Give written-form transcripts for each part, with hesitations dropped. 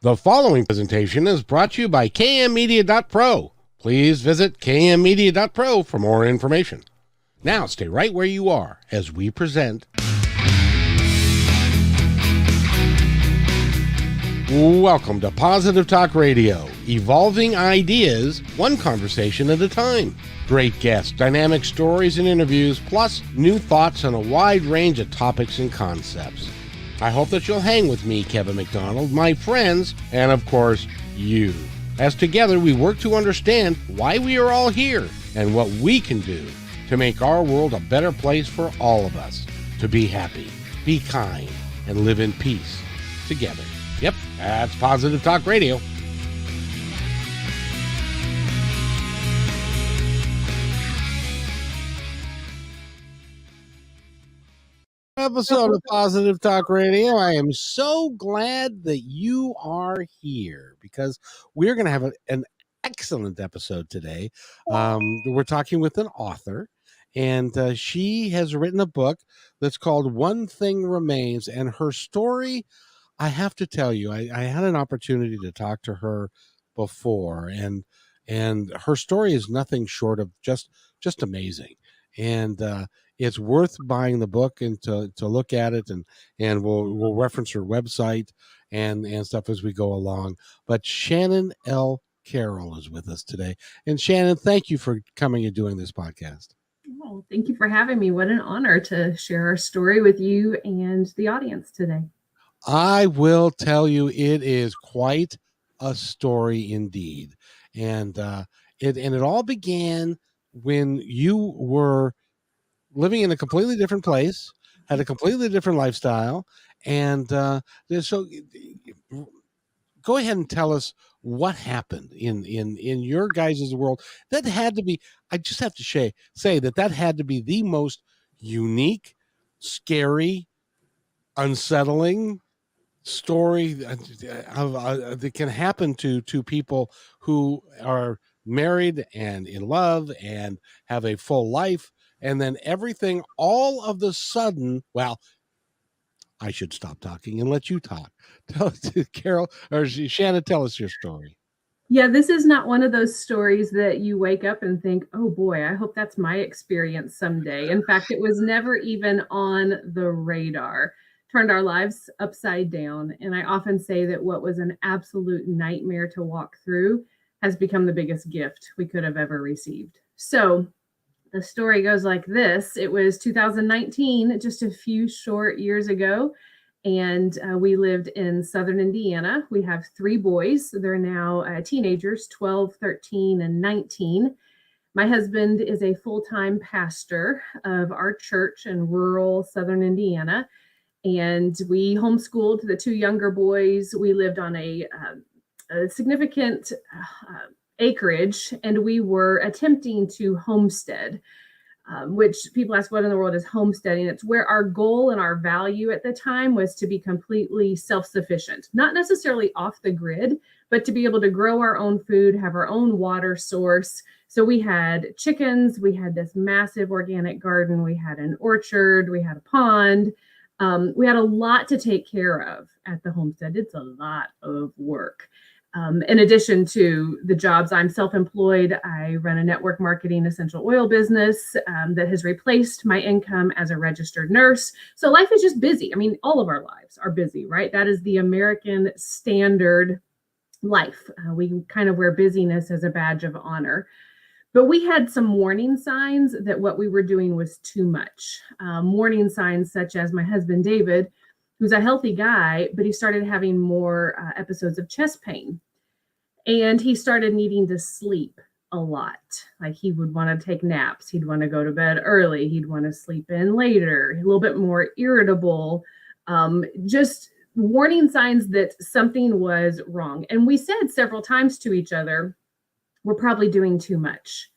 The following presentation is brought to you by kmmedia.pro. Please visit kmmedia.pro for more information. Now stay right where you are as we present. Welcome to Positive Talk Radio, evolving ideas, one conversation at a time. Great guests, dynamic stories and interviews, plus new thoughts on a wide range of topics and concepts. I hope that you'll hang with me, Kevin McDonald, my friends, and of course, you. As together we work to understand why we are all here and what we can do to make our world a better place for all of us. To be happy, be kind, and live in peace together. Yep, that's Positive Talk Radio. Episode of Positive Talk Radio. I am so glad that you are here because we're going to have an excellent episode today. We're talking with an author, and she has written a book that's called One Thing Remains, and her story, I have to tell you, I had an opportunity to talk to her before, and her story is nothing short of just amazing. And it's worth buying the book and to look at it, and we'll reference her website and stuff as we go along. But Shannon L. Carroll is with us today. And Shannon, thank you for coming and doing this podcast. Well, thank you for having me. What an honor to share our story with you and the audience today. I will tell you, it is quite a story indeed. And it all began when you were living in a completely different place, had a completely different lifestyle. And so go ahead and tell us what happened in your guys' world. That had to be, I just have to say that had to be the most unique, scary, unsettling story that can happen to people who are married and in love and have a full life, and then everything all of the sudden, well, I should stop talking and let you talk. Tell us, Carol or Shannon, tell us your story. Yeah, this is not one of those stories that you wake up and think, oh boy, I hope that's my experience someday. In fact, it was never even on the radar. Turned our lives upside down. And I often say that what was an absolute nightmare to walk through has become the biggest gift we could have ever received. So the story goes like this. It was 2019, just a few short years ago. And we lived in Southern Indiana. We have 3 boys. They're now teenagers, 12, 13, and 19. My husband is a full-time pastor of our church in rural Southern Indiana. And we homeschooled the 2 younger boys. We lived on a significant acreage, and we were attempting to homestead, which people ask, what in the world is homesteading? It's where our goal and our value at the time was to be completely self-sufficient, not necessarily off the grid, but to be able to grow our own food, have our own water source. So we had chickens, we had this massive organic garden, we had an orchard, we had a pond. We had a lot to take care of at the homestead. It's a lot of work. In addition to the jobs, I'm self-employed. I run a network marketing essential oil business that has replaced my income as a registered nurse. So life is just busy. I mean, all of our lives are busy, right? That is the American standard life. We kind of wear busyness as a badge of honor. But we had some warning signs that what we were doing was too much. Warning signs such as my husband, David, who's a healthy guy, but he started having more episodes of chest pain. And he started needing to sleep a lot. Like he would want to take naps. He'd want to go to bed early. He'd want to sleep in later, a little bit more irritable. Just warning signs that something was wrong. And we said several times to each other, we're probably doing too much,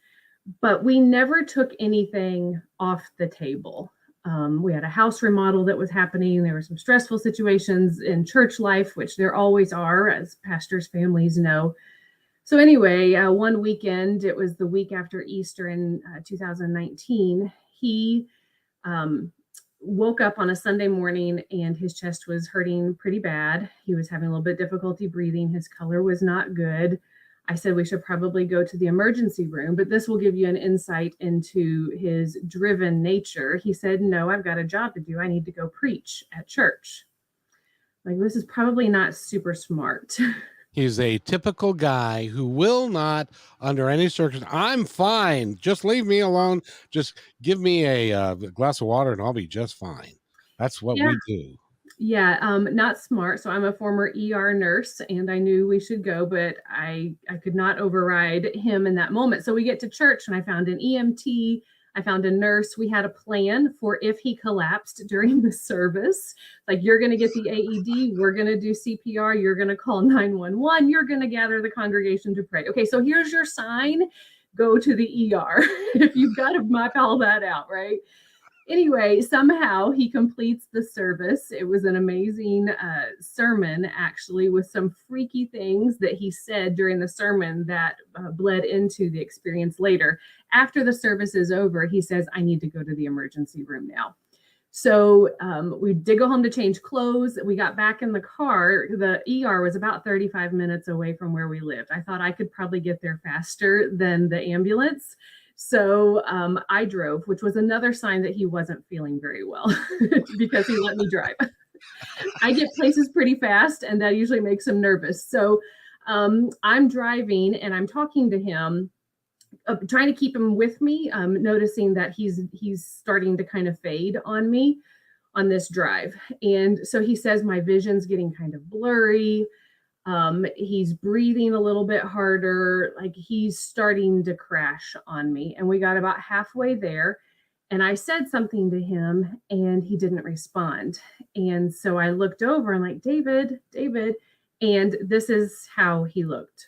but we never took anything off the table. We had a house remodel that was happening. There were some stressful situations in church life, which there always are, as pastors' families know. So anyway, one weekend, it was the week after Easter in 2019, he woke up on a Sunday morning and his chest was hurting pretty bad. He was having a little bit difficulty breathing. His color was not good. I said we should probably go to the emergency room, but this will give you an insight into his driven nature. He said, "No, I've got a job to do. I need to go preach at church." Like, this is probably not super smart. He's a typical guy who will not, under any circumstance, I'm fine. Just leave me alone. Just give me a glass of water and I'll be just fine. That's what Yeah. we do. Yeah, not smart. So I'm a former ER nurse and I knew we should go, but I could not override him in that moment. So we get to church and I found an EMT, I found a nurse. We had a plan for if he collapsed during the service. Like, you're going to get the AED, we're going to do CPR, you're going to call 911, you're going to gather the congregation to pray. Okay, so here's your sign. Go to the ER. If you've got to map all that out, right? Anyway, somehow he completes the service. It was an amazing sermon, actually, with some freaky things that he said during the sermon that bled into the experience later. After the service is over, he says, "I need to go to the emergency room now." So we did go home to change clothes. We got back in the car. The ER was about 35 minutes away from where we lived. I thought I could probably get there faster than the ambulance. So I drove, which was another sign that he wasn't feeling very well because he let me drive. I get places pretty fast, and that usually makes him nervous. So I'm driving and I'm talking to him, trying to keep him with me, noticing that he's starting to kind of fade on me on this drive. And so he says my vision's getting kind of blurry. He's breathing a little bit harder, like he's starting to crash on me. And we got about halfway there, and I said something to him, and he didn't respond. And so I looked over and like, "David, David," and this is how he looked.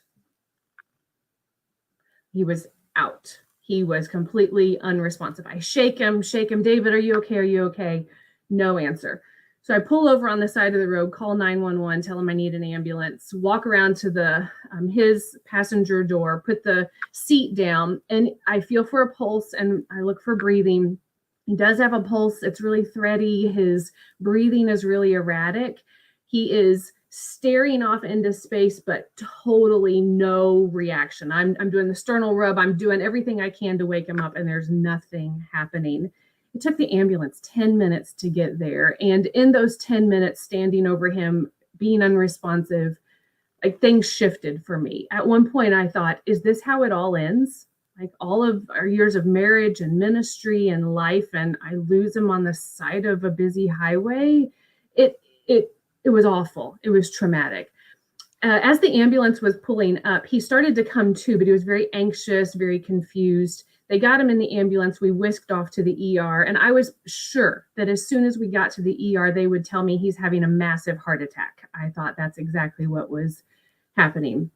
He was out. He was completely unresponsive. I shake him, "David, are you okay? Are you okay?" No answer. So I pull over on the side of the road, call 911, tell him I need an ambulance, walk around to the his passenger door, put the seat down, and I feel for a pulse and I look for breathing. He does have a pulse. It's really thready. His breathing is really erratic. He is staring off into space, but totally no reaction. I'm doing the sternal rub. I'm doing everything I can to wake him up, and there's nothing happening. It took the ambulance 10 minutes to get there. And in those 10 minutes, standing over him, being unresponsive, like, things shifted for me. At one point, I thought, is this how it all ends? Like, all of our years of marriage and ministry and life, and I lose him on the side of a busy highway. It it it was awful. It was traumatic. As the ambulance was pulling up, he started to come to, but he was very anxious, very confused. They got him in the ambulance. We whisked off to the ER, and I was sure that as soon as we got to the ER, they would tell me he's having a massive heart attack. I thought that's exactly what was happening.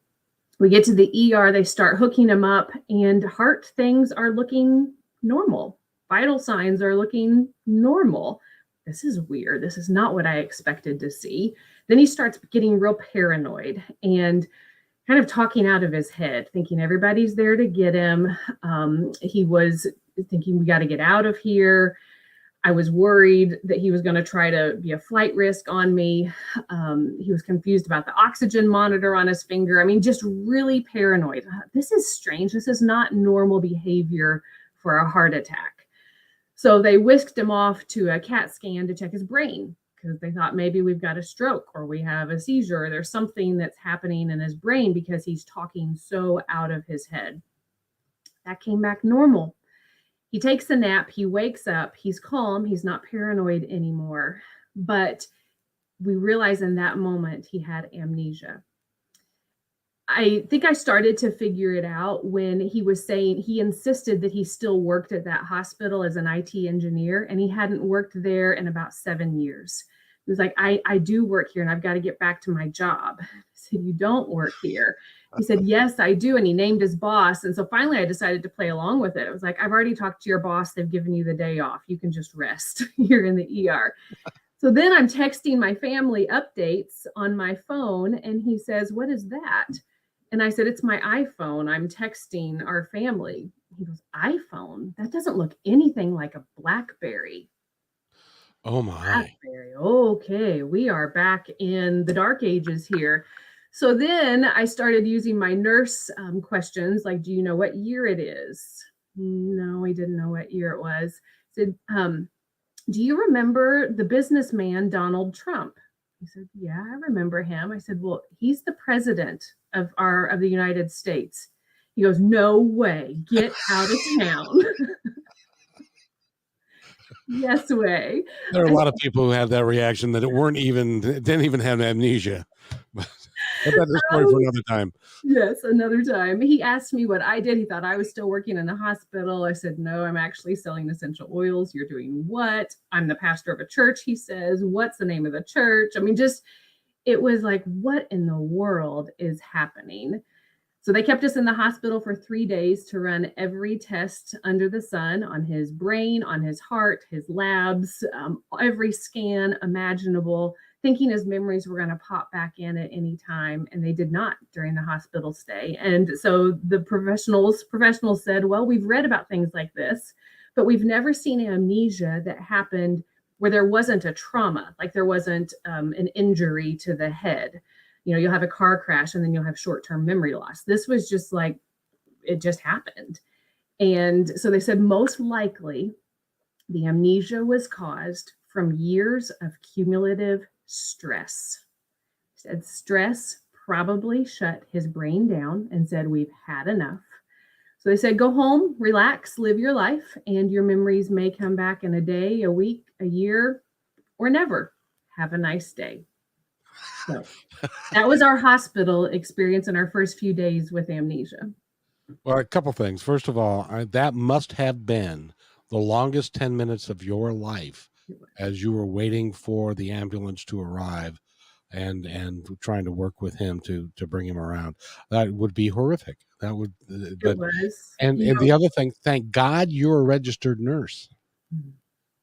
We get to the ER, they start hooking him up, and heart things are looking normal. Vital signs are looking normal. This is weird. This is not what I expected to see. Then he starts getting real paranoid and kind of talking out of his head, thinking everybody's there to get him. He was thinking, we got to get out of here. I was worried that he was going to try to be a flight risk on me. He was confused about the oxygen monitor on his finger. I mean, just really paranoid. This is strange. This is not normal behavior for a heart attack. So they whisked him off to a CAT scan to check his brain, because they thought maybe we've got a stroke or we have a seizure, or there's something that's happening in his brain because he's talking so out of his head. That came back normal. He takes a nap, he wakes up, he's calm, he's not paranoid anymore. But we realize in that moment he had amnesia. I think I started to figure it out when he was saying he insisted that he still worked at that hospital as an IT engineer, and he hadn't worked there in about 7 years. He was like, I do work here and I've got to get back to my job. I said, "You don't work here." He said, "Yes, I do." And he named his boss. And so finally I decided to play along with it. I was like, "I've already talked to your boss. They've given you the day off. You can just rest. You're in the ER." So then I'm texting my family updates on my phone, and he says, "What is that?" And I said, "It's my iPhone. I'm texting our family." He goes, "iPhone? That doesn't look anything like a BlackBerry." Oh my. Raspberry. Okay, we are back in the dark ages here. So then I started using my nurse questions, like, do you know what year it is? No, he didn't know what year it was. Said, do you remember the businessman Donald Trump? He said, yeah, I remember him. I said, well, he's the president of the United States. He goes, no way, get out of town. Yes way. There are a I lot of people who have that reaction that didn't even have amnesia. But that's a story for oh, another time. yes, another time. He asked me what I did. He thought I was still working in the hospital. I said, no, I'm actually selling essential oils. You're doing what? I'm the pastor of a church, he says. What's the name of the church? I mean, just, it was like, what in the world is happening? So they kept us in the hospital for 3 days to run every test under the sun on his brain, on his heart, his labs, every scan imaginable, thinking his memories were going to pop back in at any time. And they did not during the hospital stay. And so the professionals said, well, we've read about things like this, but we've never seen amnesia that happened where there wasn't a trauma, like there wasn't an injury to the head. You'll have a car crash and then you'll have short-term memory loss. This was just like, it just happened. And so they said most likely the amnesia was caused from years of cumulative stress. Said stress probably shut his brain down and said, we've had enough. So they said, go home, relax, live your life, and your memories may come back in a day, a week, a year, or never. Have a nice day. So that was our hospital experience in our first few days with amnesia. Well, a couple things. First of all, that must have been the longest 10 minutes of your life as you were waiting for the ambulance to arrive and trying to work with him to bring him around. That would be horrific. That would It but was, and the other thing, thank God you're a registered nurse.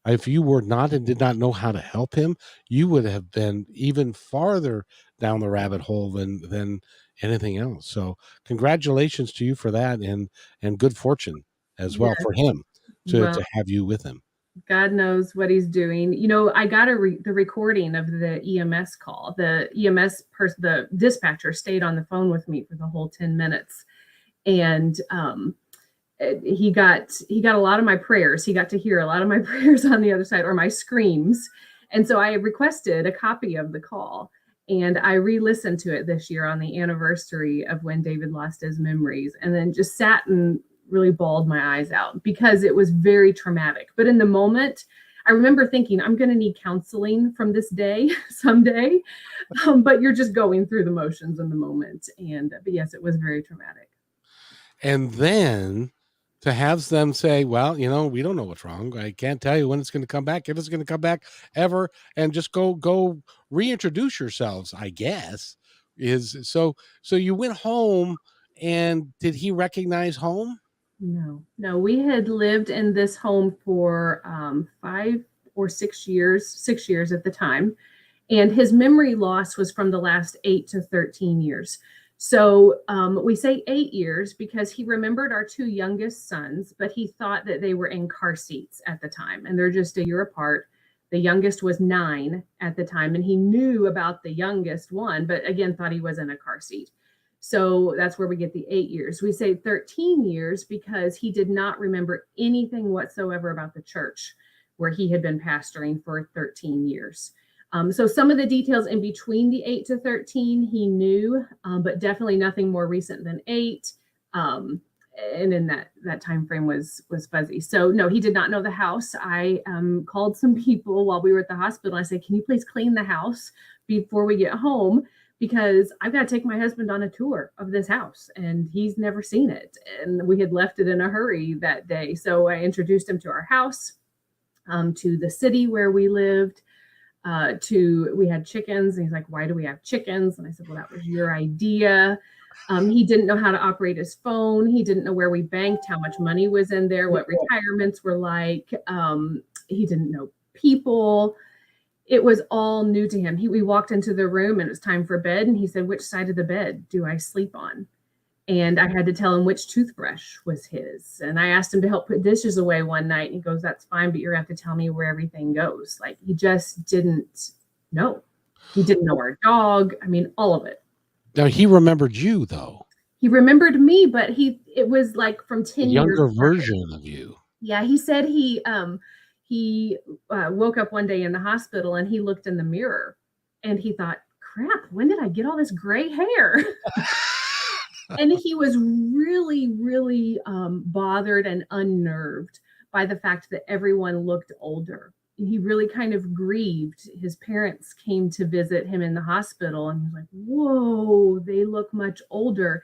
If you were not and did not know how to help him, you would have been even farther down the rabbit hole than anything else. So congratulations to you for that, and good fortune as well yes. for him to Well, to have you with him. God knows what he's doing. I got the recording of the EMS call. The EMS person, the dispatcher, stayed on the phone with me for the whole 10 minutes, and he got a lot of my prayers. He got to hear a lot of my prayers on the other side, or my screams. And so I requested a copy of the call, and I re-listened to it this year on the anniversary of when David lost his memories, and then just sat and really bawled my eyes out because it was very traumatic. But in the moment, I remember thinking, I'm going to need counseling from this day someday. But you're just going through the motions in the moment. But yes, it was very traumatic. And then to have them say, well, we don't know what's wrong. I can't tell you when it's going to come back, if it's going to come back ever, and just go reintroduce yourselves, I guess. Is so you went home, and did he recognize home? No, no, we had lived in this home for 5 or 6 years, 6 years at the time. And his memory loss was from the last 8 to 13 years. So we say 8 years because he remembered our two youngest sons, but he thought that they were in car seats at the time, and they're just a year apart. The youngest was 9 at the time, and he knew about the youngest one, but again, thought he was in a car seat. So that's where we get the 8 years. We say 13 years because he did not remember anything whatsoever about the church where he had been pastoring for 13 years. So some of the details in between the 8 to 13 he knew, but definitely nothing more recent than 8. And then that time frame was fuzzy. So no, he did not know the house. I called some people while we were at the hospital. I said, can you please clean the house before we get home? Because I've got to take my husband on a tour of this house, and he's never seen it. And we had left it in a hurry that day. So I introduced him to our house, to the city where we lived. We had chickens, and he's like, why do we have chickens? And I said, well, that was your idea. He didn't know how to operate his phone. He didn't know where we banked, how much money was in there, what retirements were like. He didn't know people. It was all new to him. We walked into the room and it was time for bed, and he said, which side of the bed do I sleep on? And I had to tell him which toothbrush was his. And I asked him to help put dishes away one night. And he goes, "That's fine, but you're going to have to tell me where everything goes." Like, he just didn't know. He didn't know our dog. I mean, all of it. Now he remembered you though, He remembered me, but it was like from a 10 years younger prior. version of you. Yeah, he said he woke up one day in the hospital and he looked in the mirror and he thought, "Crap, when did I get all this gray hair?" And he was really, really bothered and unnerved by the fact that everyone looked older. He really kind of grieved. His parents came to visit him in the hospital, and he was like, "Whoa, they look much older."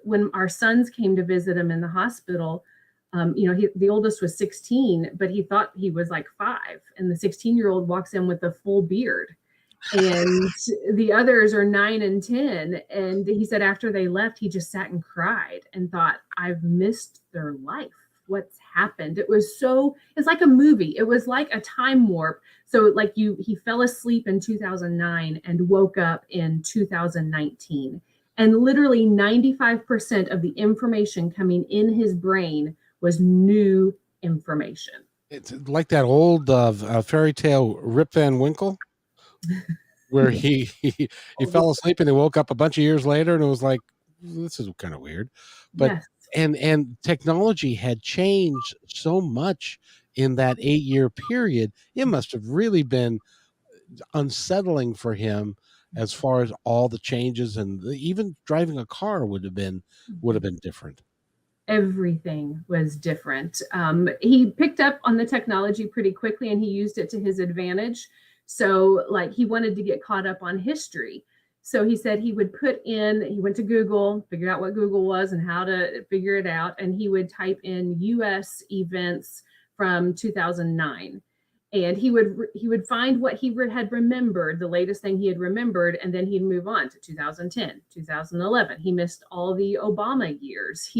When our sons came to visit him in the hospital, the oldest was 16, but he thought he was like 5, and the 16-year-old walks in with a full beard, and the others are 9 and 10. And he said after they left, he just sat and cried and thought, "I've missed their life. What's happened?" It's like a movie. It was like a time warp. So like he fell asleep in 2009 and woke up in 2019. And literally 95% of the information coming in his brain was new information. It's like that old fairy tale Rip Van Winkle, where he fell asleep and he woke up a bunch of years later, and it was like, this is kind of weird. But Yes. and technology had changed so much in that 8-year period. It must have really been unsettling for him, as far as all the changes, and even driving a car would have been different. Everything was different. He picked up on the technology pretty quickly and he used it to his advantage. So, like, he wanted to get caught up on history. So he said he went to Google, figured out what Google was and how to figure it out. And he would type in US events from 2009. And he would find what he had remembered, the latest thing he had remembered, and then he'd move on to 2010, 2011. He missed all the Obama years.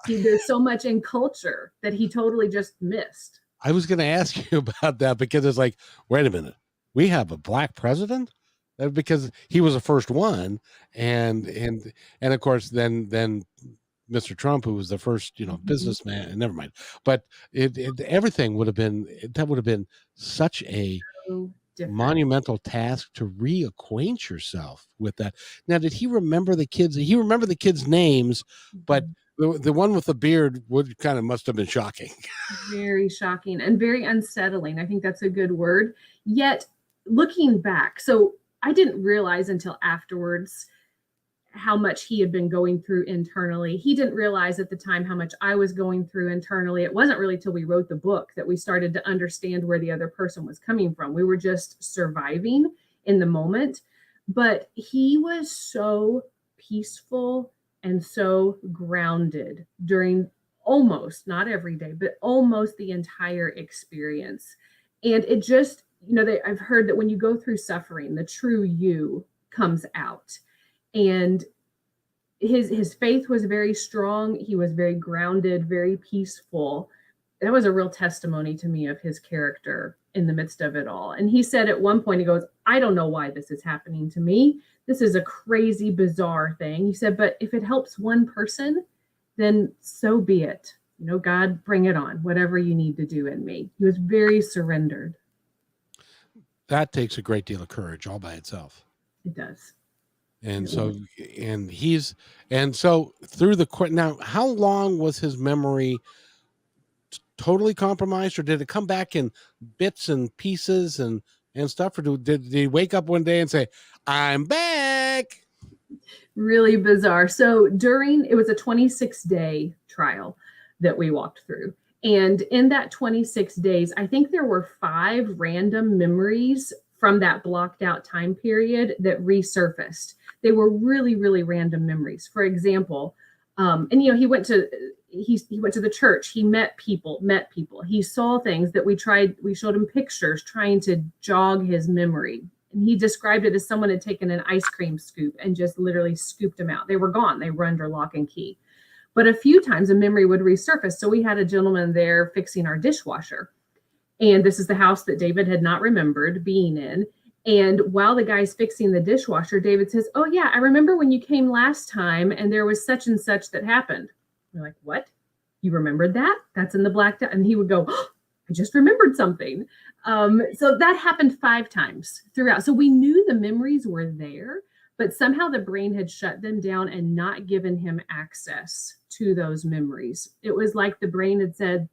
There's so much in culture that he totally just missed. I was going to ask you about that, because it's like, wait a minute, we have a black president. Because he was the first one, and of course then Mr. Trump, who was the first businessman. Never mind, but everything would have been such a So different. monumental task to reacquaint yourself with that. Now, did he remember the kids? He remembered the kids' names, but the one with the beard must have been shocking. Very shocking and very unsettling. I think that's a good word. Yet, looking back, so I didn't realize until afterwards how much he had been going through internally. He didn't realize at the time how much I was going through internally. It wasn't really till we wrote the book that we started to understand where the other person was coming from. We were just surviving in the moment. But he was so peaceful and so grounded during almost, not every day, but almost the entire experience. And it just, I've heard that when you go through suffering, the true you comes out. And his faith was very strong. He was very grounded, very peaceful. That was a real testimony to me of his character in the midst of it all. And he said at one point, he goes, "I don't know why this is happening to me. This is a crazy, bizarre thing." He said, "But if it helps one person, then so be it. God, bring it on, whatever you need to do in me." He was very surrendered. That takes a great deal of courage all by itself. It does. And so, through now, how long was his memory totally compromised, or did it come back in bits and pieces and stuff? Or did he wake up one day and say, "I'm back"? Really bizarre. So it was a 26-day trial that we walked through. And in that 26 days, I think there were 5 random memories from that blocked out time period that resurfaced. They were really, really random memories. For example, he went to the church. He met people. He saw things that we showed him pictures trying to jog his memory. And he described it as someone had taken an ice cream scoop and just literally scooped them out. They were gone. They were under lock and key. But a few times a memory would resurface. So we had a gentleman there fixing our dishwasher. And this is the house that David had not remembered being in. And while the guy's fixing the dishwasher, David says, "Oh, yeah, I remember when you came last time and there was such and such that happened." We're like, "What? You remembered that? That's in the blacked out." And he would go, "Oh, I just remembered something." So that happened 5 times throughout. So we knew the memories were there, but somehow the brain had shut them down and not given him access to those memories. It was like the brain had said,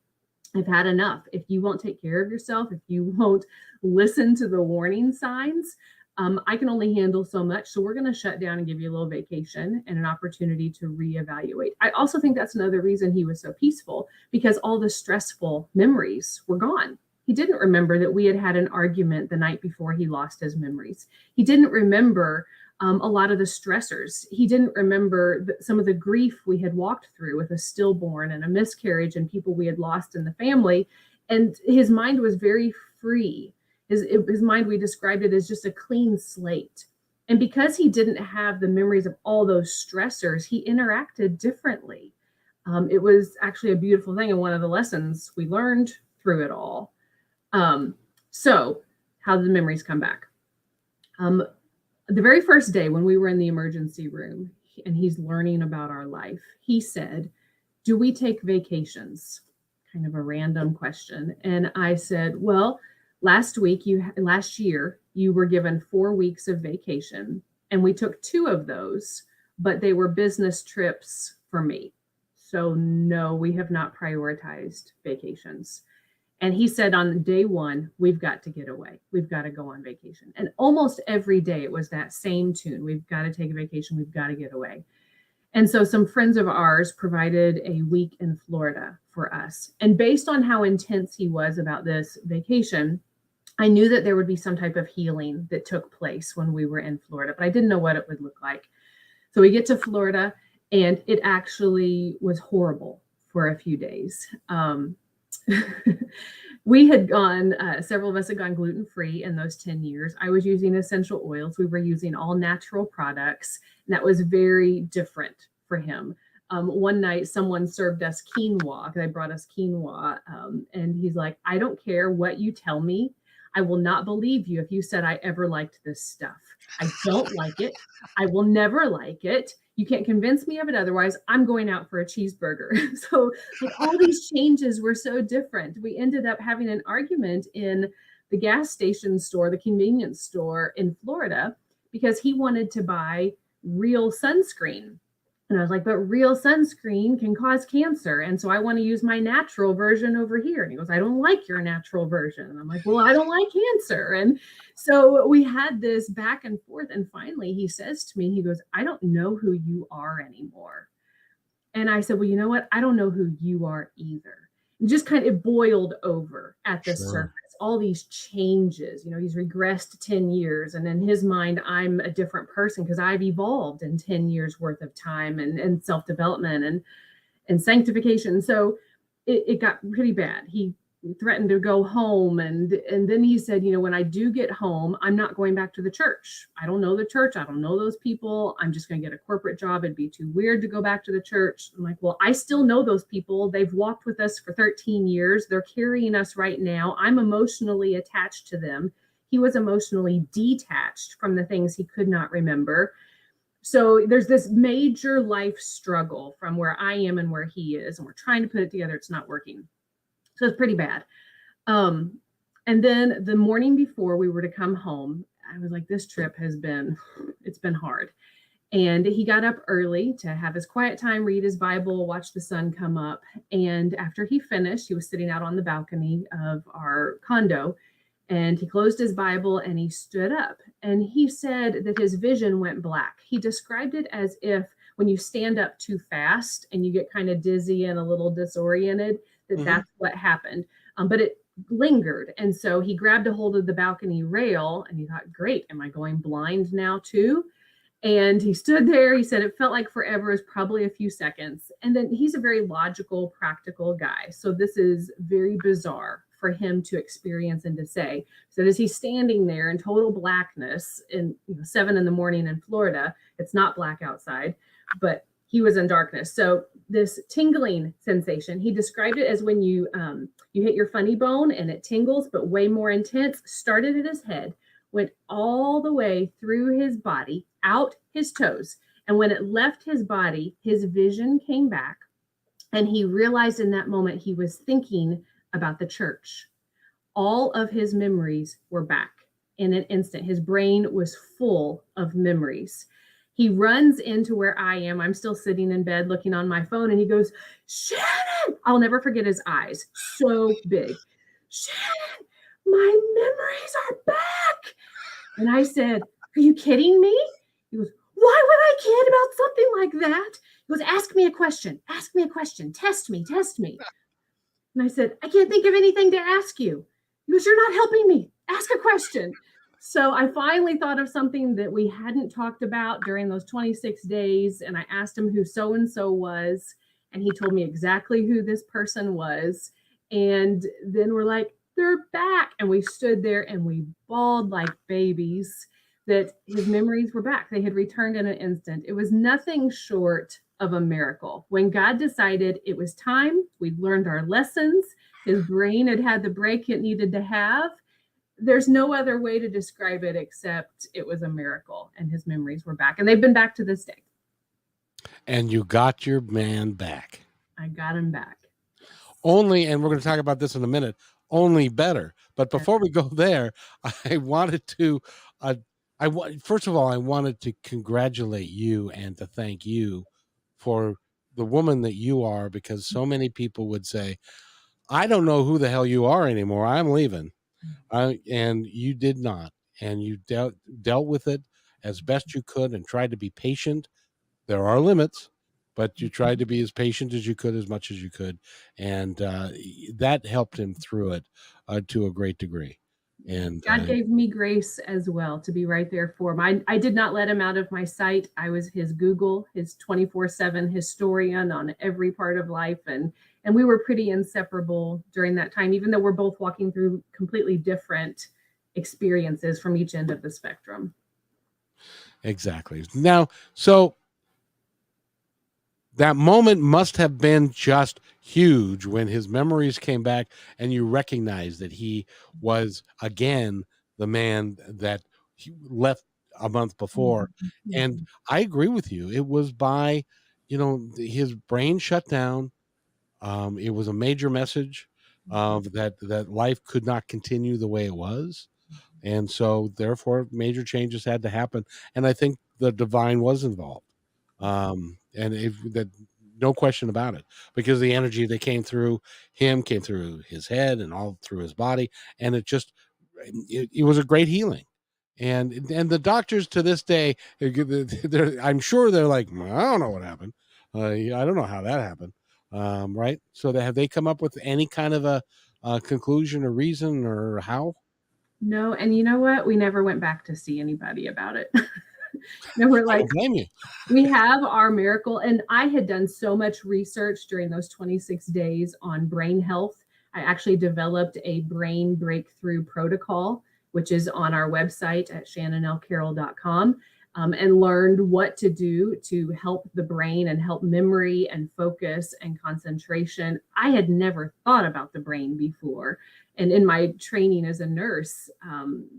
"I've had enough. If you won't take care of yourself, if you won't listen to the warning signs, I can only handle so much. So we're going to shut down and give you a little vacation and an opportunity to reevaluate." I also think that's another reason he was so peaceful, because all the stressful memories were gone. He didn't remember that we had had an argument the night before he lost his memories. He didn't remember a lot of the stressors. He didn't remember some of the grief we had walked through with a stillborn and a miscarriage and people we had lost in the family. And his mind was very free. His mind, we described it as just a clean slate. And because he didn't have the memories of all those stressors, he interacted differently. It was actually a beautiful thing and one of the lessons we learned through it all. So how did the memories come back? The very first day when we were in the emergency room and he's learning about our life, he said, "Do we take vacations?" Kind of a random question. And I said, "Well, last year, you were given 4 weeks of vacation, and we took 2 of those, but they were business trips for me. So no, we have not prioritized vacations." And he said on day 1, "We've got to get away. We've got to go on vacation." And almost every day it was that same tune. We've got to take a vacation. We've got to get away. And so some friends of ours provided a week in Florida for us. And based on how intense he was about this vacation, I knew that there would be some type of healing that took place when we were in Florida, but I didn't know what it would look like. So we get to Florida, and it actually was horrible for a few days. We had gone, several of us had gone gluten-free in those 10 years. I was using essential oils. We were using all natural products. And that was very different for him. One night, someone served us quinoa. They brought us quinoa. And he's like, "I don't care what you tell me. I will not believe you if you said I ever liked this stuff. I don't like it. I will never like it. You can't convince me of it otherwise. I'm going out for a cheeseburger." So like all these changes were so different. We ended up having an argument in the gas station store, the convenience store in Florida, because he wanted to buy real sunscreen. And I was like, "But real sunscreen can cause cancer. And so I want to use my natural version over here." And he goes, "I don't like your natural version." And I'm like, "Well, I don't like cancer." And so we had this back and forth. And finally he says to me, he goes, "I don't know who you are anymore." And I said, "Well, you know what? I don't know who you are either." And just kind of boiled over at the Sure. surface. All these changes, he's regressed 10 years. And in his mind, I'm a different person because I've evolved in 10 years worth of time and self-development and sanctification. So it got pretty bad. He threatened to go home. And then he said, "When I do get home, I'm not going back to the church. I don't know the church. I don't know those people. I'm just going to get a corporate job. It'd be too weird to go back to the church." I'm like, "Well, I still know those people. They've walked with us for 13 years. They're carrying us right now. I'm emotionally attached to them." He was emotionally detached from the things he could not remember. So there's this major life struggle from where I am and where he is, and we're trying to put it together. It's not working. So it's pretty bad. And then the morning before we were to come home, I was like, this trip it's been hard. And he got up early to have his quiet time, read his Bible, watch the sun come up. And after he finished, he was sitting out on the balcony of our condo, and he closed his Bible and he stood up. And he said that his vision went black. He described it as if when you stand up too fast and you get kind of dizzy and a little disoriented, that's what happened. But it lingered. And so he grabbed a hold of the balcony rail and he thought, "Great, am I going blind now too?" And he stood there. He said it felt like forever. It was probably a few seconds. And then he's a very logical, practical guy. So this is very bizarre for him to experience and to say. So as he's standing there in total blackness in 7 a.m. in Florida, it's not black outside, but he was in darkness. So this tingling sensation, he described it as when you hit your funny bone and it tingles, but way more intense, started at his head, went all the way through his body, out his toes. And when it left his body, his vision came back. And he realized in that moment he was thinking about the church. All of his memories were back in an instant. His brain was full of memories. He runs into where I am. I'm still sitting in bed looking on my phone, and he goes, Shannon! I'll never forget his eyes, so big. Shannon, my memories are back. And I said, are you kidding me? He goes, why would I kid about something like that? He goes, ask me a question. Ask me a question. Test me. Test me. And I said, I can't think of anything to ask you. He goes, you're not helping me. Ask a question. So I finally thought of something that we hadn't talked about during those 26 days. And I asked him who so and so was. And he told me exactly who this person was. And then we're like, they're back. And we stood there and we bawled like babies that his memories were back. They had returned in an instant. It was nothing short of a miracle. When God decided it was time, we'd learned our lessons, his brain had had the break it needed to have. There's no other way to describe it except it was a miracle, and his memories were back. And they've been back to this day. And you got your man back. I got him back. Only, and we're going to talk about this in a minute, only better. But before we go there, I wanted to, first of all, I wanted to congratulate you and to thank you for the woman that you are, because so many people would say, I don't know who the hell you are anymore. I'm leaving. And you did not. And you dealt with it as best you could and tried to be patient. There are limits, but you tried to be as patient as you could, as much as you could. And that helped him through it to a great degree. And God gave me grace as well to be right there for him. I did not let him out of my sight. I was his Google, his 24/7 historian on every part of life. And we were pretty inseparable during that time, even though we're both walking through completely different experiences from each end of the spectrum. Exactly. Now, so that moment must have been just huge when his memories came back and you recognized that he was again the man that he left a month before. Mm-hmm. And I agree with you. It was by, his brain shut down. It was a major message that life could not continue the way it was. And so therefore major changes had to happen. And I think the divine was involved. That no question about it, because the energy that came through him came through his head and all through his body, and it was a great healing. And the doctors to this day, I'm sure they're like, I don't know what happened. I don't know how that happened. Right? So have they come up with any kind of a conclusion or reason or how? No, and you know what? We never went back to see anybody about it. We're I like, don't blame you. we have our miracle. And I had done so much research during those 26 days on brain health. I actually developed a brain breakthrough protocol, which is on our website at shannonlcarroll.com, and learned what to do to help the brain and help memory and focus and concentration. I had never thought about the brain before. And in my training as a nurse,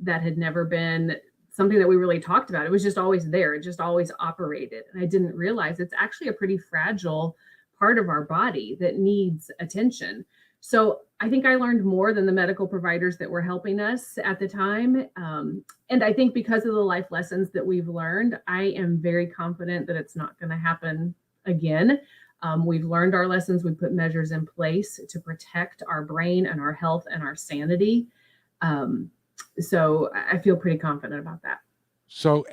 that had never been something that we really talked about. It was just always there. It just always operated. And I didn't realize it's actually a pretty fragile part of our body that needs attention. So I think I learned more than the medical providers that were helping us at the time. And I think because of the life lessons that we've learned, I am very confident that it's not going to happen again. We've learned our lessons. We put measures in place to protect our brain and our health and our sanity. So I feel pretty confident about that. So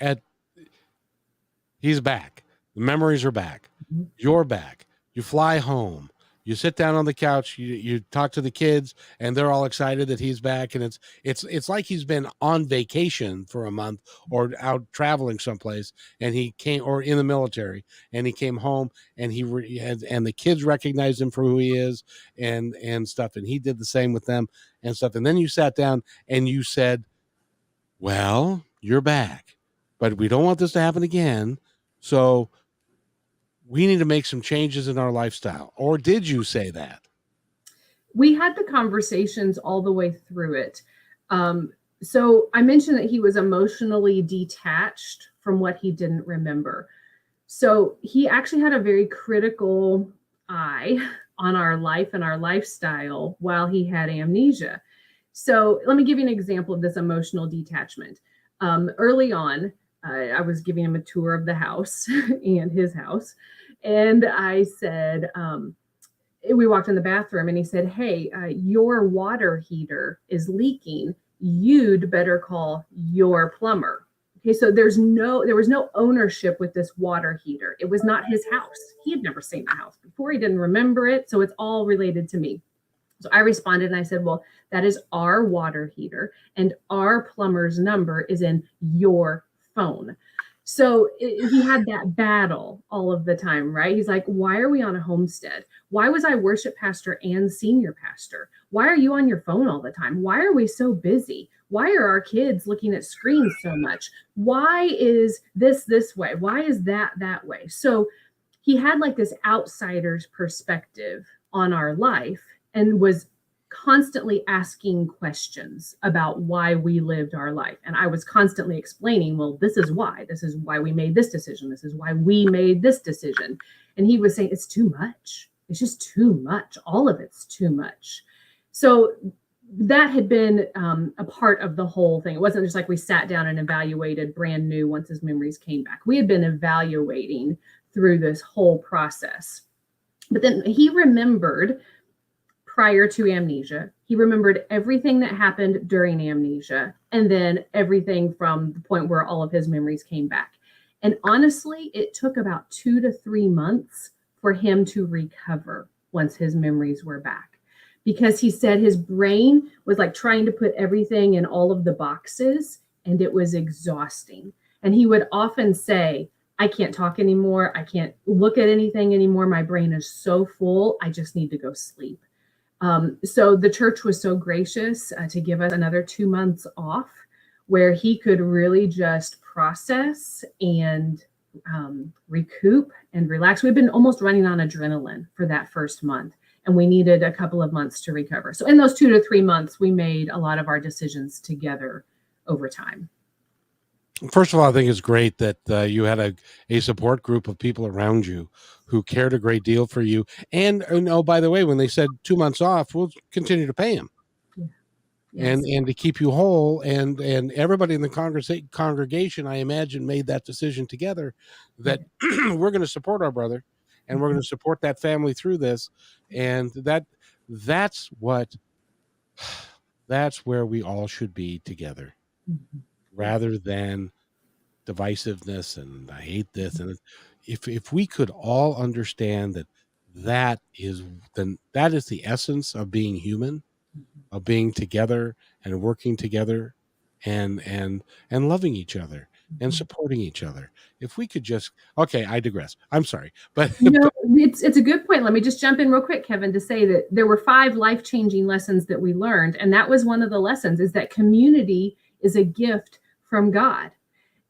he's back. The memories are back. Mm-hmm. You're back. You fly home. You sit down on the couch. You talk to the kids, and they're all excited that he's back. And it's like he's been on vacation for a month or out traveling someplace, and he came, or in the military, and he came home, and and the kids recognized him for who he is, and stuff. And he did the same with them and stuff. And then you sat down and you said, well, you're back, but we don't want this to happen again. So we need to make some changes in our lifestyle. Or did you say that? We had the conversations all the way through it. So I mentioned that he was emotionally detached from what he didn't remember. So he actually had a very critical eye on our life and our lifestyle while he had amnesia. So let me give you an example of this emotional detachment. Early on, I was giving him a tour of the house and his house. And I said, we walked in the bathroom and he said, "Hey, your water heater is leaking. You'd better call your plumber." Okay, so there was no ownership with this water heater. It was not his house. He had never seen the house before. He didn't remember it. So it's all related to me. So I responded and I said, "Well, that is our water heater, and our plumber's number is in your phone." So he had that battle all of the time, right? He's like, "Why are we on a homestead? Why was I worship pastor and senior pastor? Why are you on your phone all the time? Why are we so busy? Why are our kids looking at screens so much? Why is this way? Why is that way?" So he had like this outsider's perspective on our life and was constantly asking questions about why we lived our life. And I was constantly explaining, well, this is why. This is why we made this decision. This is why we made this decision. And he was saying, it's too much. It's just too much. All of it's too much. So that had been a part of the whole thing. It wasn't just like we sat down and evaluated brand new once his memories came back. We had been evaluating through this whole process. But then he remembered prior to amnesia. He remembered everything that happened during amnesia, and then everything from the point where all of his memories came back. And honestly, it took about 2 to 3 months for him to recover once his memories were back. Because he said his brain was like trying to put everything in all of the boxes, and it was exhausting. And he would often say, "I can't talk anymore. I can't look at anything anymore. My brain is so full. I just need to go sleep." So the church was so gracious to give us another 2 months off where he could really just process and recoup and relax. We've been almost running on adrenaline for that first month, and we needed a couple of months to recover. So in those 2 to 3 months, we made a lot of our decisions together over time. First of all, I think it's great that you had a support group of people around you who cared a great deal for you. And oh, by the way, when they said 2 months off, we'll continue to pay them. Yeah. and Yes. and to keep you whole, and everybody in the congregation, I imagine, made that decision together that Yeah. we're going to support our brother, and we're going Mhm. to support that family through this. And that's what that's where we all should be together, Mhm. Yes. rather than divisiveness and I hate this. And if we could all understand that, that is the essence of being human, Mhm. of being together and working together, and loving each other and Mhm. supporting each other. If we could just, okay, I digress. I'm sorry, but No, it's a good point. Let me just jump in real quick, Kevin, to say that there were 5 life-changing lessons that we learned, and that was one of the lessons, is that community is a gift from God.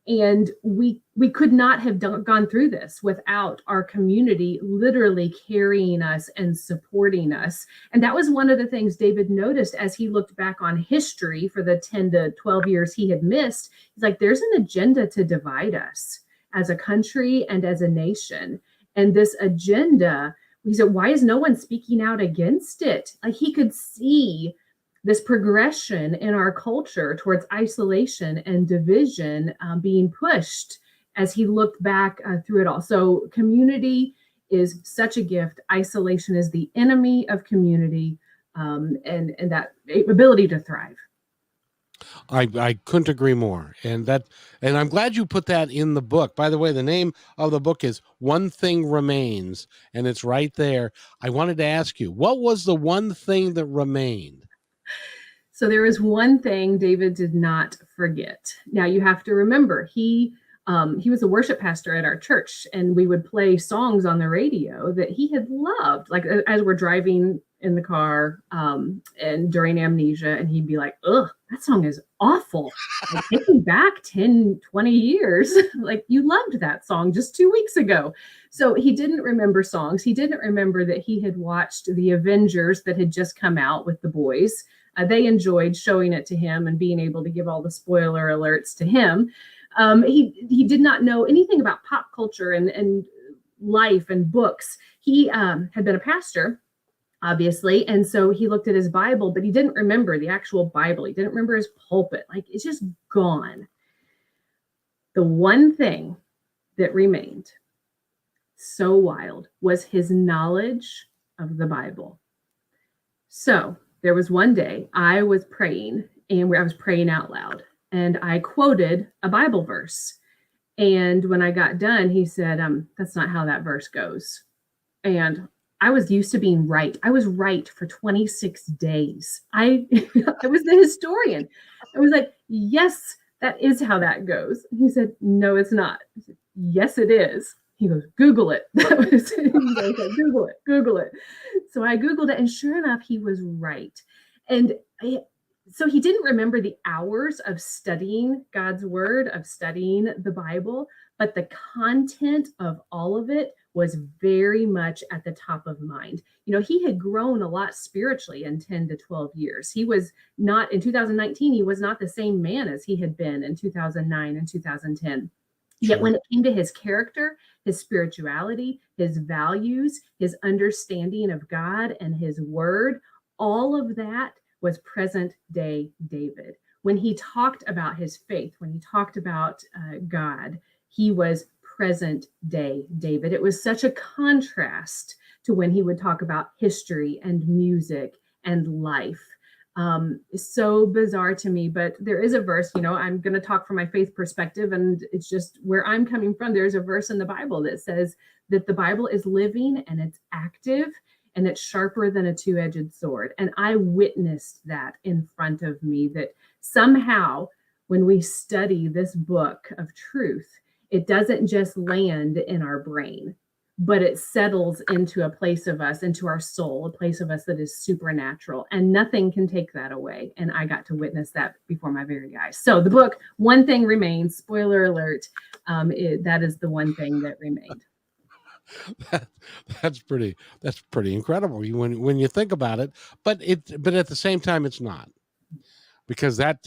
And we could not have gone through this without our community literally carrying us and supporting us. And that was one of the things David noticed as he looked back on history for the 10 to 12 years he had missed. He's like, there's an agenda to divide us as a country and as a nation. And this agenda, he said, why is no one speaking out against it? Like, he could see this progression in our culture towards isolation and division being pushed as he looked back through it all. So, community is such a gift. Isolation is the enemy of community, and that ability to thrive. I couldn't agree more. And I'm glad you put that in the book. By the way, the name of the book is One Thing Remains, and it's right there. I wanted to ask you, what was the one thing that remained? So there is one thing David did not forget. Now you have to remember he was a worship pastor at our church, and we would play songs on the radio that he had loved, like as we're driving in the car and during amnesia, and he'd be like, "Ugh, that song is awful. Like, take me back 10, 20 years. Like, you loved that song just 2 weeks ago." So he didn't remember songs. He didn't remember that he had watched the Avengers that had just come out with the boys, They enjoyed showing it to him and being able to give all the spoiler alerts to him. He did not know anything about pop culture and life and books. He had been a pastor, obviously, and so he looked at his Bible, but he didn't remember the actual Bible. He didn't remember his pulpit. Like, it's just gone. The one thing that remained so wild was his knowledge of the Bible. So there was one day I was praying, and I was praying out loud, and I quoted a Bible verse. And when I got done, he said, that's not how that verse goes. And I was used to being right. I was right for 26 days. I was the historian. I was like, yes, that is how that goes. He said, no, it's not. I said, yes, it is. He goes, Google it. That was, Google it, Google it. So I Googled it, and sure enough, he was right. And so he didn't remember the hours of studying God's word, of studying the Bible, but the content of all of it was very much at the top of mind. You know, he had grown a lot spiritually in 10 to 12 years. He was not, in 2019, he was not the same man as he had been in 2009 and 2010. Yet when it came to his character, his spirituality, his values, his understanding of God and his word, all of that was present day David. When he talked about his faith, when he talked about God, he was present day David. It was such a contrast to when he would talk about history and music and life. So bizarre to me, but there is a verse, you know, I'm going to talk from my faith perspective, and it's just where I'm coming from. There's a verse in the Bible that says that the Bible is living and it's active and it's sharper than a two-edged sword. And I witnessed that in front of me, that somehow when we study this book of truth, it doesn't just land in our brain, but it settles into a place of us, into our soul, a place of us that is supernatural, and nothing can take that away. And I got to witness that before my very eyes. So the book, one thing remains, spoiler alert, that is the one thing that remained. That's pretty incredible when you think about it. But at the same time, it's not, because that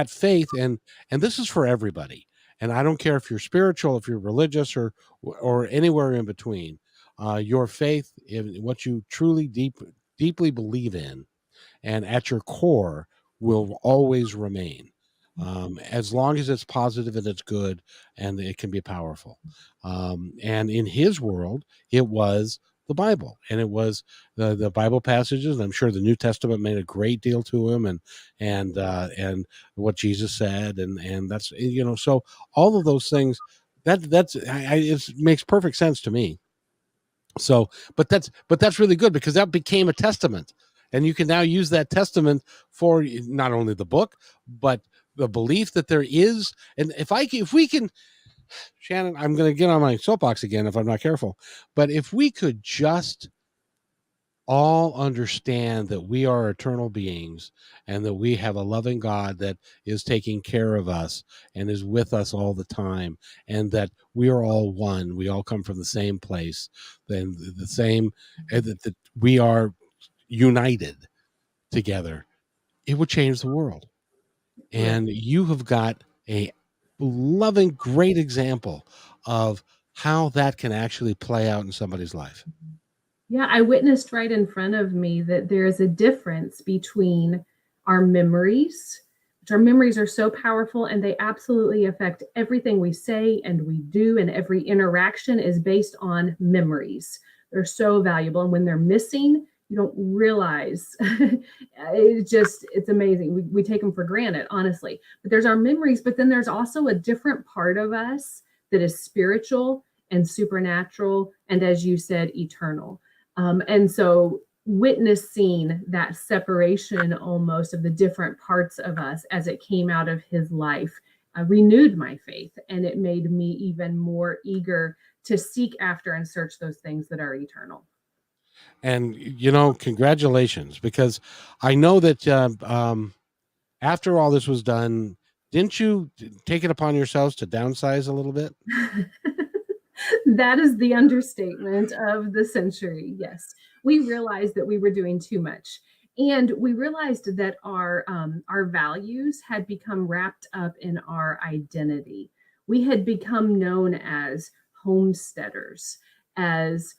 faith, and this is for everybody. And I don't care if you're spiritual, if you're religious, or anywhere in between. Your faith in what you truly deeply believe in, and at your core, will always remain, as long as it's positive and it's good, and it can be powerful. And in his world, it was the Bible, and it was the Bible passages. I'm sure the New Testament made a great deal to him, and what Jesus said, and that's, you know, so all of those things, it makes perfect sense to me. So, but that's really good, because that became a testament, and you can now use that testament for not only the book, but the belief that there is. And if we can, Shannon, I'm going to get on my soapbox again if I'm not careful, but if we could just all understand that we are eternal beings, and that we have a loving God that is taking care of us and is with us all the time, and that we are all one, we all come from the same place, then the same, that we are united together, it would change the world. And you have got a loving, great example of how that can actually play out in somebody's life. Yeah, I witnessed right in front of me that there is a difference between our memories, which our memories are so powerful and they absolutely affect everything we say and we do, and every interaction is based on memories. They're so valuable. And when they're missing, you don't realize. It's amazing. We take them for granted, honestly. But there's our memories, but then there's also a different part of us that is spiritual and supernatural, and as you said, eternal. And so witnessing that separation almost of the different parts of us as it came out of his life renewed my faith, and it made me even more eager to seek after and search those things that are eternal. And, you know, congratulations, because I know that after all this was done, didn't you take it upon yourselves to downsize a little bit? That is the understatement of the century. Yes, we realized that we were doing too much. And we realized that our values had become wrapped up in our identity. We had become known as homesteaders, as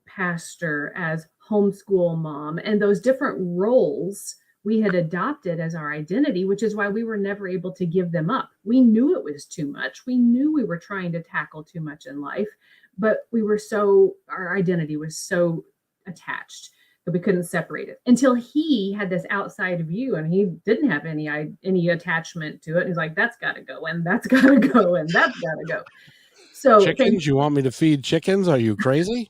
pastor, as homeschool mom, and those different roles we had adopted as our identity, which is why we were never able to give them up. We knew it was too much. We knew we were trying to tackle too much in life, but our identity was so attached that we couldn't separate it until he had this outside view and he didn't have any attachment to it. He's like, that's got to go and that's got to go and that's got to go. So thank Chickens? You want me to feed chickens? Are you crazy?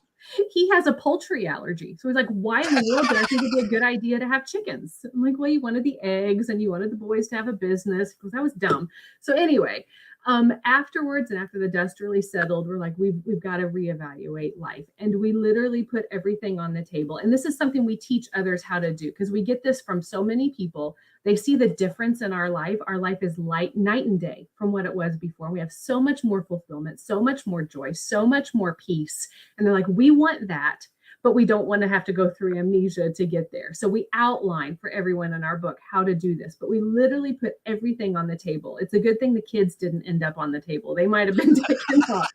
he has a poultry allergy. So he's like, why in the world do I think it'd be a good idea to have chickens? I'm like, well, you wanted the eggs and you wanted the boys to have a business because that was dumb. So anyway, afterwards and after the dust really settled, we're like, we've got to reevaluate life. And we literally put everything on the table. And this is something we teach others how to do because we get this from so many people. They see the difference in our life. Our life is night and day from what it was before. We have so much more fulfillment, so much more joy, so much more peace. And they're like, we want that, but we don't want to have to go through amnesia to get there. So we outline for everyone in our book how to do this, but we literally put everything on the table. It's a good thing the kids didn't end up on the table. They might have been taken off.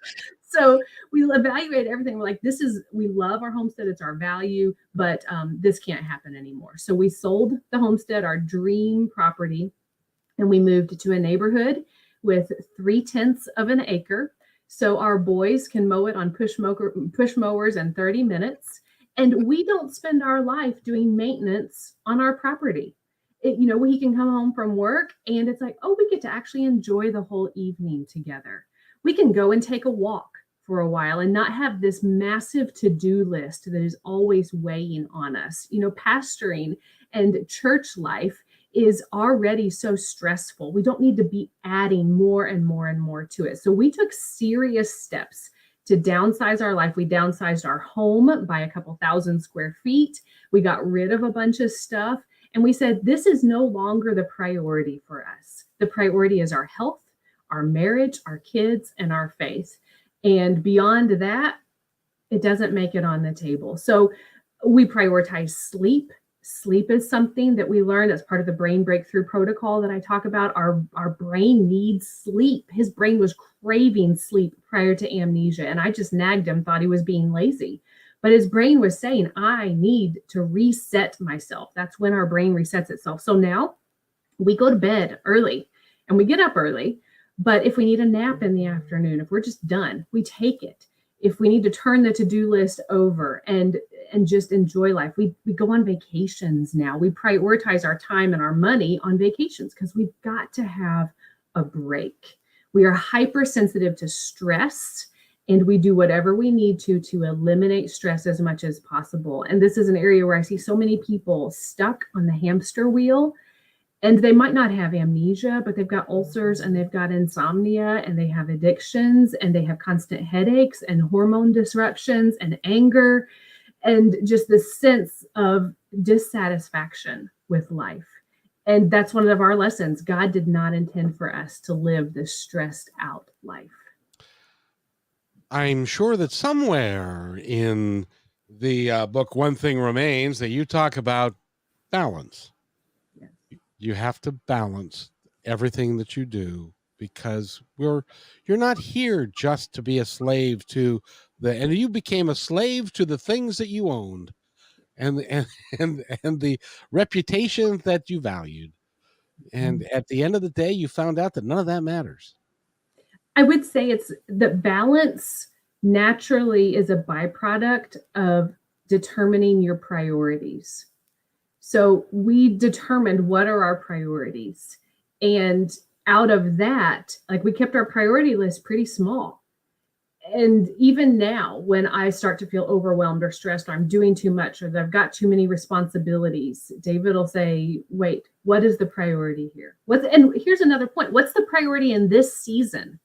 So we evaluate everything. We're like, we love our homestead. It's our value, but this can't happen anymore. So we sold the homestead, our dream property, and we moved to a neighborhood with 3/10 of an acre. So our boys can mow it on push mowers in 30 minutes. And we don't spend our life doing maintenance on our property. He can come home from work and it's like, oh, we get to actually enjoy the whole evening together. We can go and take a walk for a while and not have this massive to-do list that is always weighing on us. Pastoring and church life is already so stressful. We don't need to be adding more and more and more to it. So we took serious steps to downsize our life. We downsized our home by a couple thousand square feet. We got rid of a bunch of stuff. And we said, this is no longer the priority for us. The priority is our health, our marriage, our kids, and our faith. And beyond that, it doesn't make it on the table. So we prioritize sleep. Sleep is something that we learned as part of the brain breakthrough protocol that I talk about. Our brain needs sleep. His brain was craving sleep prior to amnesia. And I just nagged him, thought he was being lazy. But his brain was saying, I need to reset myself. That's when our brain resets itself. So now we go to bed early and we get up early. But if we need a nap in the afternoon, if we're just done, we take it. If we need to turn the to-do list over and just enjoy life, we go on vacations now. We prioritize our time and our money on vacations because we've got to have a break. We are hypersensitive to stress, and we do whatever we need to eliminate stress as much as possible. And this is an area where I see so many people stuck on the hamster wheel. And they might not have amnesia, but they've got ulcers and they've got insomnia and they have addictions and they have constant headaches and hormone disruptions and anger and just this sense of dissatisfaction with life. And that's one of our lessons. God did not intend for us to live this stressed out life. I'm sure that somewhere in the book, One Thing Remains, that you talk about balance. Yes. You have to balance everything that you do because you're not here just to be a slave to and you became a slave to the things that you owned and the reputation that you valued. And at the end of the day, you found out that none of that matters. I would say it's that balance naturally is a byproduct of determining your priorities. So we determined what are our priorities. And out of that, like we kept our priority list pretty small. And even now, when I start to feel overwhelmed or stressed, or I'm doing too much, or that I've got too many responsibilities, David will say, wait, what is the priority here? And here's another point. What's the priority in this season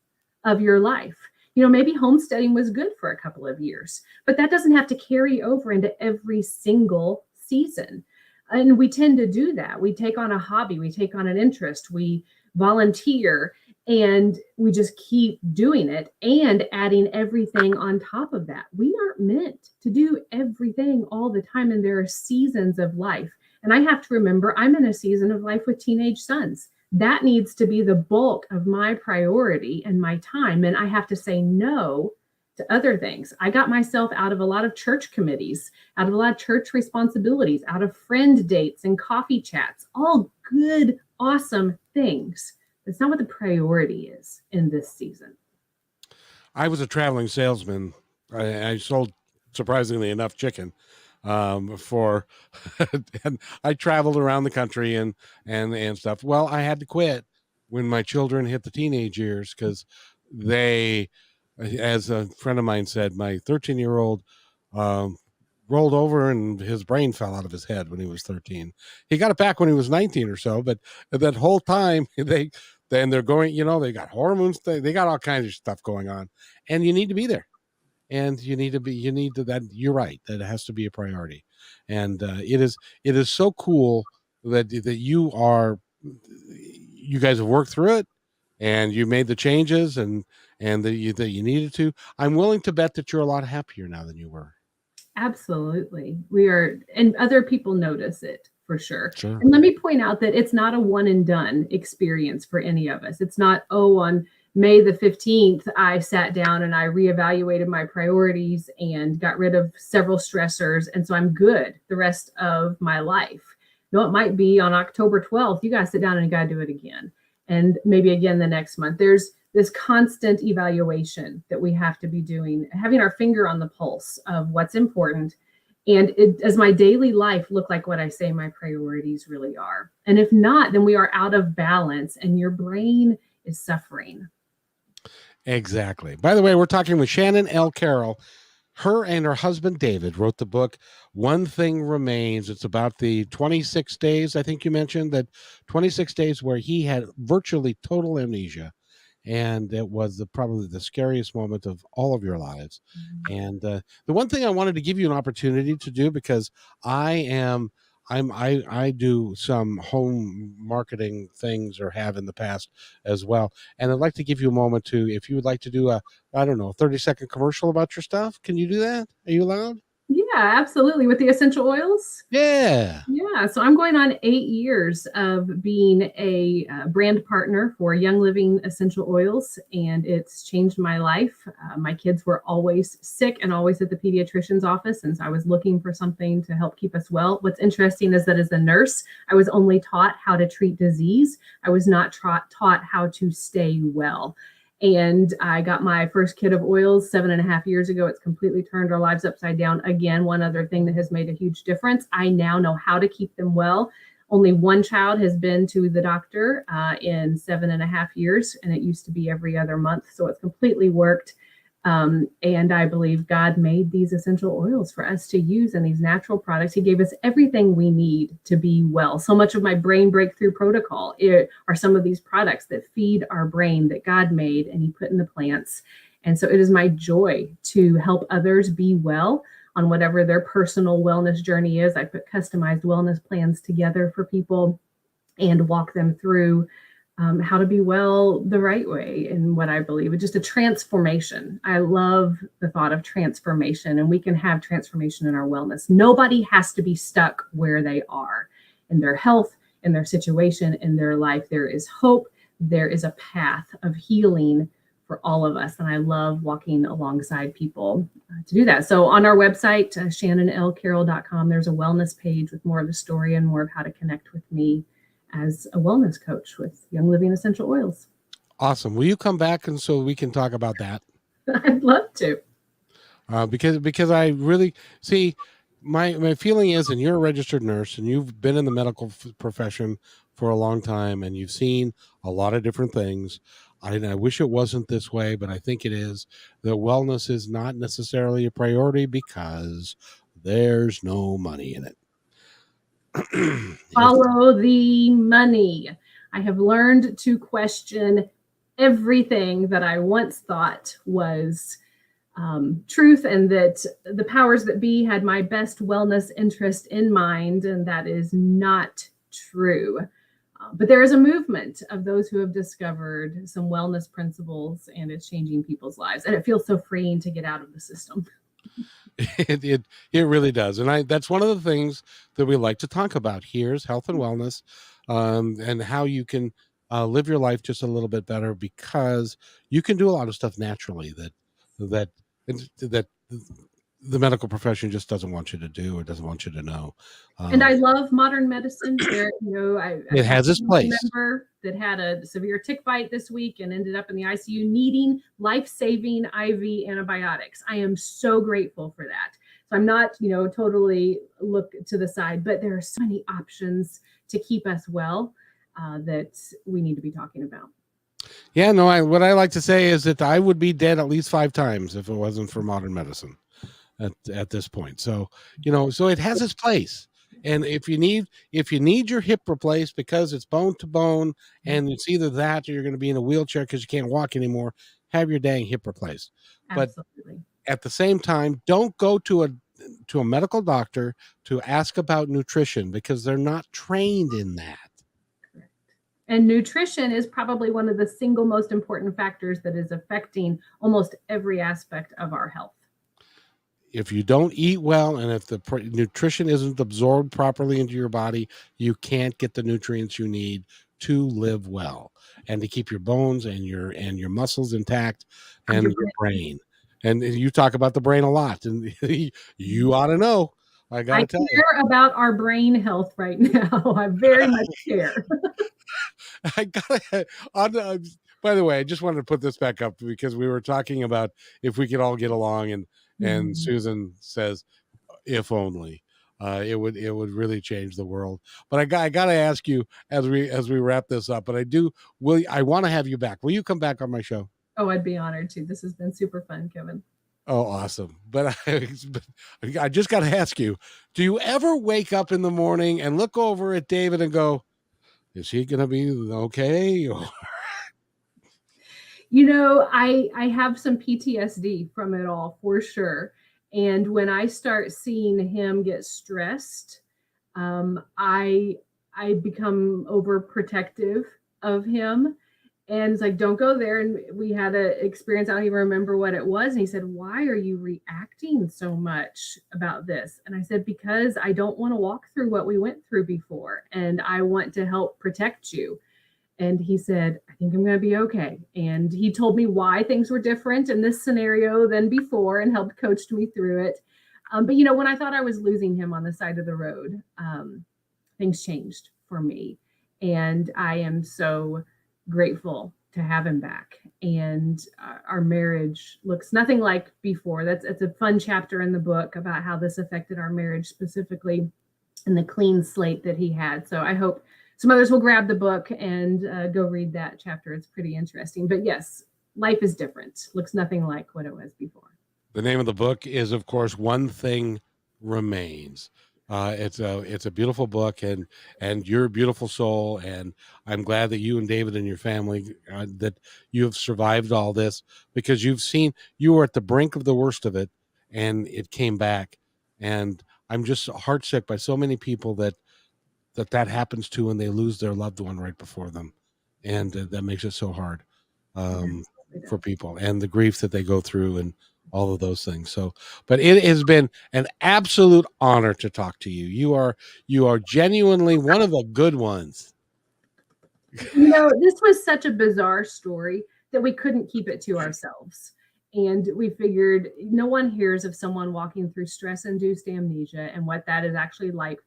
of your life? Maybe homesteading was good for a couple of years, but that doesn't have to carry over into every single season. And we tend to do that. We take on a hobby, we take on an interest, we volunteer, And we just keep doing it and adding everything on top of that. We aren't meant to do everything all the time. And there are seasons of life. And I have to remember I'm in a season of life with teenage sons. That needs to be the bulk of my priority and my time. And I have to say no to other things. I got myself out of a lot of church committees, out of a lot of church responsibilities, out of friend dates and coffee chats, all good, awesome things. It's not what the priority is in this season. I was a traveling salesman. I sold, surprisingly enough, chicken for, and I traveled around the country and stuff. Well, I had to quit when my children hit the teenage years because they, as a friend of mine said, my 13-year-old um, rolled over and his brain fell out of his head when he was 13. He got it back when he was 19 or so, but that whole time they're going, they got hormones, they got all kinds of stuff going on, and you need to be there. And you need to that you're right, that it has to be a priority. And it is so cool that you guys have worked through it and you made the changes and that you needed to. I'm willing to bet that you're a lot happier now than you were. Absolutely. We are, and other people notice it for sure. Sure. And let me point out that it's not a one and done experience for any of us. It's not, oh, on May the 15th, I sat down and I reevaluated my priorities and got rid of several stressors. And so I'm good the rest of my life. No, it might be on October 12th, you got to sit down and you got to do it again. And maybe again the next month. There's this constant evaluation that we have to be doing, having our finger on the pulse of what's important. And does my daily life look like what I say my priorities really are? And if not, then we are out of balance and your brain is suffering. Exactly. By the way, we're talking with Shannon L. Carroll. Her and her husband David wrote the book One Thing Remains. It's about the 26 days, I think you mentioned, that 26 days where he had virtually total amnesia. And it was probably the scariest moment of all of your lives. And the one thing I wanted to give you an opportunity to do, because I do some home marketing things, or have in the past as well. And I'd like to give you a moment to, if you would like to do I don't know, 30-second commercial about your stuff. Can you do that? Are you allowed? Yeah, absolutely. With the essential oils. Yeah. Yeah, so I'm going on 8 years of being a brand partner for Young Living Essential Oils, and it's changed my life. My kids were always sick and always at the pediatrician's office, and so I was looking for something to help keep us well. What's interesting is that as a nurse, I was only taught how to treat disease. I was not taught how to stay well. And I got my first kit of oils 7.5 years ago. It's completely turned our lives upside down. Again, one other thing that has made a huge difference. I now know how to keep them well. Only one child has been to the doctor in 7.5 years, and it used to be every other month. So it's completely worked. And I believe God made these essential oils for us to use, and these natural products. He gave us everything we need to be well. So much of my brain breakthrough protocol are some of these products that feed our brain that God made and he put in the plants. And so it is my joy to help others be well on whatever their personal wellness journey is. I put customized wellness plans together for people and walk them through how to be well the right way, in what I believe is just a transformation. I love the thought of transformation, and we can have transformation in our wellness. Nobody has to be stuck where they are in their health, in their situation, in their life. There is hope. There is a path of healing for all of us. And I love walking alongside people to do that. So on our website, shannonlcarroll.com, there's a wellness page with more of the story and more of how to connect with me as a wellness coach with Young Living Essential Oils. Awesome. Will you come back and so we can talk about that? I'd love to. Because I really see, my feeling is, and you're a registered nurse and you've been in the medical profession for a long time and you've seen a lot of different things. I wish it wasn't this way, but I think it is. That wellness is not necessarily a priority because there's no money in it. Follow the money. I have learned to question everything that I once thought was truth, and that the powers that be had my best wellness interest in mind, and that is not true. But there is a movement of those who have discovered some wellness principles, and it's changing people's lives. And it feels so freeing to get out of the system. It really does, and that's one of the things that we like to talk about here is health and wellness, and how you can live your life just a little bit better, because you can do a lot of stuff naturally that that the medical profession just doesn't want you to do or doesn't want you to know. And Um, I love modern medicine. There, I it have has a its family place. member that had a severe tick bite this week and ended up in the ICU needing life-saving IV antibiotics. I am so grateful for that. So I'm not, totally look to the side, but there are so many options to keep us well that we need to be talking about. Yeah, no, what I like to say is that I would be dead at least 5 times if it wasn't for modern medicine at this point. So, so it has its place. And if you need your hip replaced because it's bone to bone, and it's either that or you're going to be in a wheelchair because you can't walk anymore, have your dang hip replaced. But Absolutely. at the same time, don't go to a medical doctor to ask about nutrition, because they're not trained in that. Correct. And nutrition is probably one of the single most important factors that is affecting almost every aspect of our health. If you don't eat well, and if the nutrition isn't absorbed properly into your body, you can't get the nutrients you need to live well and to keep your bones and your muscles intact, And your and your brain. And you talk about the brain a lot, and you ought to know. I got I to tell you. care about our brain health right now. I very much care. I gotta. By the way, I just wanted to put this back up because we were talking about if we could all get along, and Susan says, "If only." It would really change the world. But I got to ask you as we wrap this up. But I want to have you back. Will you come back on my show? Oh, I'd be honored to. This has been super fun, Kevin. Oh, awesome. But I just got to ask you, do you ever wake up in the morning and look over at David and go, is he going to be okay? I have some PTSD from it all for sure. And when I start seeing him get stressed, I become overprotective of him. And it's like, don't go there. And we had an experience, I don't even remember what it was. And he said, why are you reacting so much about this? And I said, because I don't want to walk through what we went through before. And I want to help protect you. And he said, I think I'm going to be okay. And he told me why things were different in this scenario than before and helped coach me through it. But when I thought I was losing him on the side of the road, things changed for me. And I am so grateful to have him back. And our marriage looks nothing like before. It's a fun chapter in the book about how this affected our marriage specifically, and the clean slate that he had. So I hope some others will grab the book and go read that chapter. It's pretty interesting. But yes, life is different. Looks nothing like what it was before. The name of the book is, of course, One Thing Remains. It's a beautiful book, and you're a beautiful soul, and I'm glad that you and David and your family that you have survived all this, because you were at the brink of the worst of it, and it came back. And I'm just heartsick by so many people that happens to, and they lose their loved one right before them, and that makes it so hard for people, and the grief that they go through, and all of those things. So, but it has been an absolute honor to talk to you. You are genuinely one of the good ones. This was such a bizarre story that we couldn't keep it to ourselves. And we figured no one hears of someone walking through stress-induced amnesia and what that is actually like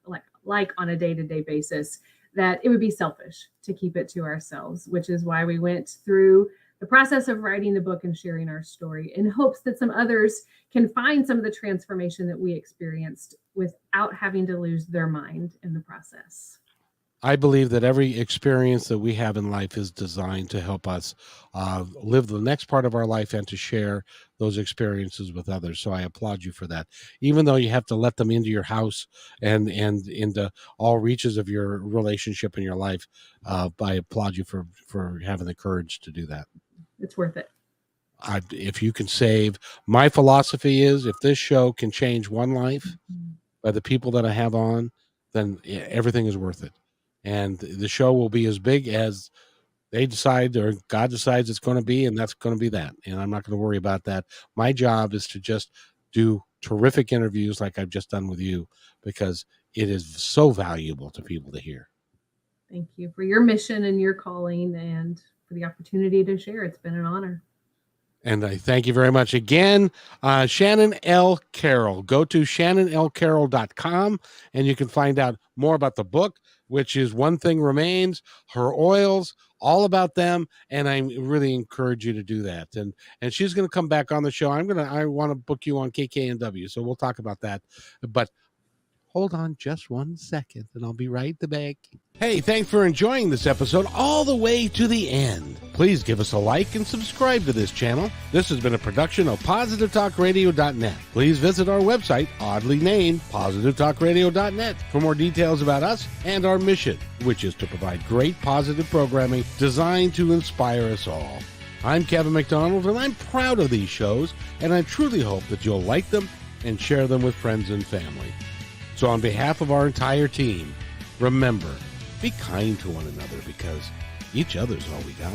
on a day-to-day basis, that it would be selfish to keep it to ourselves, which is why we went through the process of writing the book and sharing our story in hopes that some others can find some of the transformation that we experienced without having to lose their mind in the process. I believe that every experience that we have in life is designed to help us live the next part of our life and to share those experiences with others. So I applaud you for that. Even though you have to let them into your house and into all reaches of your relationship in your life, I applaud you for having the courage to do that. It's worth it. If you can save, my philosophy is, if this show can change one life by the people that I have on, then everything is worth it. and the show will be as big as they decide or God decides it's going to be, and that's going to be that. And I'm not going to worry about that. My job is to just do terrific interviews like I've just done with you, because it is so valuable to people to hear. Thank you for your mission and your calling and for the opportunity to share. It's been an honor. And I thank you very much again. Shannon L. Carroll. Go to shannonlcarroll.com and you can find out more about the book, which is One Thing Remains, her oils, all about them. And I really encourage you to do that. And she's going to come back on the show. I want to book you on KKNW. So we'll talk about that. But hold on just 1 second and I'll be right back. Hey, thanks for enjoying this episode all the way to the end. Please give us a like and subscribe to this channel. This has been a production of PositiveTalkRadio.net. Please visit our website, oddly named PositiveTalkRadio.net, for more details about us and our mission, which is to provide great positive programming designed to inspire us all. I'm Kevin McDonald, and I'm proud of these shows, and I truly hope that you'll like them and share them with friends and family. So on behalf of our entire team, remember, be kind to one another, because each other's all we got.